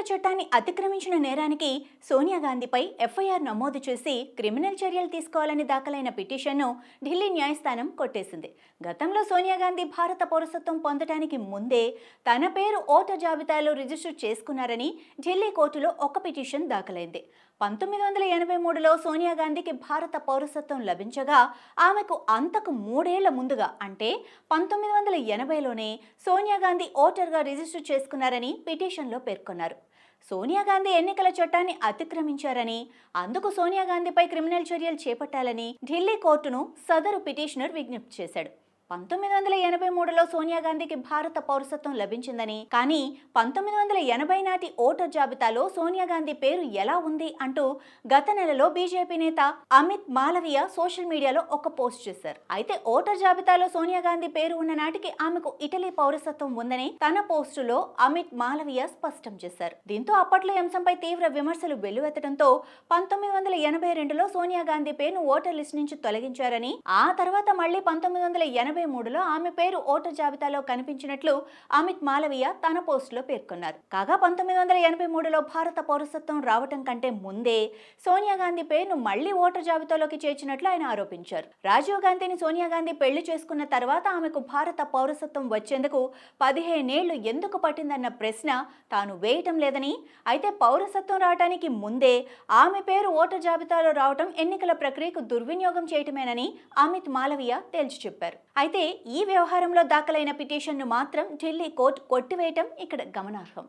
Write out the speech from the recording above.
చట్టాన్ని అతిక్రమించిన నేరానికి సోనియా గాంధీపై ఎఫ్ఐఆర్ నమోదు చేసి క్రిమినల్ చర్యలు తీసుకోవాలని దాఖలైన పిటిషన్ను ఢిల్లీ న్యాయస్థానం కొట్టేసింది. గతంలో సోనియా గాంధీ భారత పౌరసత్వం పొందడానికి ముందే తన పేరు ఓటర్ జాబితాలో రిజిస్టర్ చేసుకున్నారని ఢిల్లీ కోర్టులో ఒక పిటిషన్ దాఖలైంది. 1983లో సోనియా గాంధీకి భారత పౌరసత్వం లభించగా ఆమెకు అంతకు 3 ఏళ్ల ముందుగా అంటే 1980లోనే సోనియా గాంధీ ఓటర్గా రిజిస్టర్ చేసుకున్నారని పిటిషన్లో పేర్కొన్నారు. సోనియా గాంధీ ఎన్నికల చట్టాన్ని అతిక్రమించారని, అందుకు సోనియా గాంధీపై క్రిమినల్ చర్యలు చేపట్టాలని ఢిల్లీ కోర్టును సదరు పిటిషనర్ విజ్ఞప్తి చేశాడు. 1983లో సోనియా గాంధీకి భారత పౌరసత్వం లభించిందని, కానీ 1980 నాటి ఓటర్ జాబితాలో సోనియా గాంధీ పేరు ఎలా ఉంది అంటూ గత నెలలో బీజేపీ నేత అమిత్ మాలవీయ సోషల్ మీడియాలో ఒక పోస్ట్ చేశారు. అయితే ఓటర్ జాబితాలో సోనియా గాంధీ పేరు ఉన్న నాటికి ఆమెకు ఇటలీ పౌరసత్వం ఉందని తన పోస్టులో అమిత్ మాలవీయ స్పష్టం చేశారు. దీంతో అప్పట్లో ఈ అంశంపై తీవ్ర విమర్శలు వెల్లువెత్తడంతో 1982లో సోనియా గాంధీ పేరును ఓటర్ లిస్ట్ నుంచి తొలగించారని, ఆ తర్వాత మళ్లీ 1983లో ఆమె పేరు ఓటర్ జాబితాలో కనిపించినట్లు అమిత్ మాలవీయ తన పోస్టులో పేర్కొన్నారు. కాగా 1983లో భారత పౌరసత్వం రావటం కంటే ముందే సోనియా గాంధీ పేరును మళ్లీ ఓటర్ జాబితాలోకి చేర్చినట్లు ఆయన ఆరోపించారు. రాజీవ్ గాంధీని సోనియా గాంధీ పెళ్లి చేసుకున్న తర్వాత ఆమెకు భారత పౌరసత్వం వచ్చేందుకు 15 ఏళ్లు ఎందుకు పట్టిందన్న ప్రశ్న తాను వేయటం లేదని, అయితే పౌరసత్వం రావడానికి ముందే ఆమె పేరు ఓటర్ జాబితాలో రావటం ఎన్నికల ప్రక్రియకు దుర్వినియోగం చేయటమేనని అమిత్ మాలవీయ తేల్చి చెప్పారు. అయితే ఈ వ్యవహారంలో దాఖలైన పిటిషన్ను మాత్రం ఢిల్లీ కోర్టు కొట్టివేయటం ఇక్కడ గమనార్హం.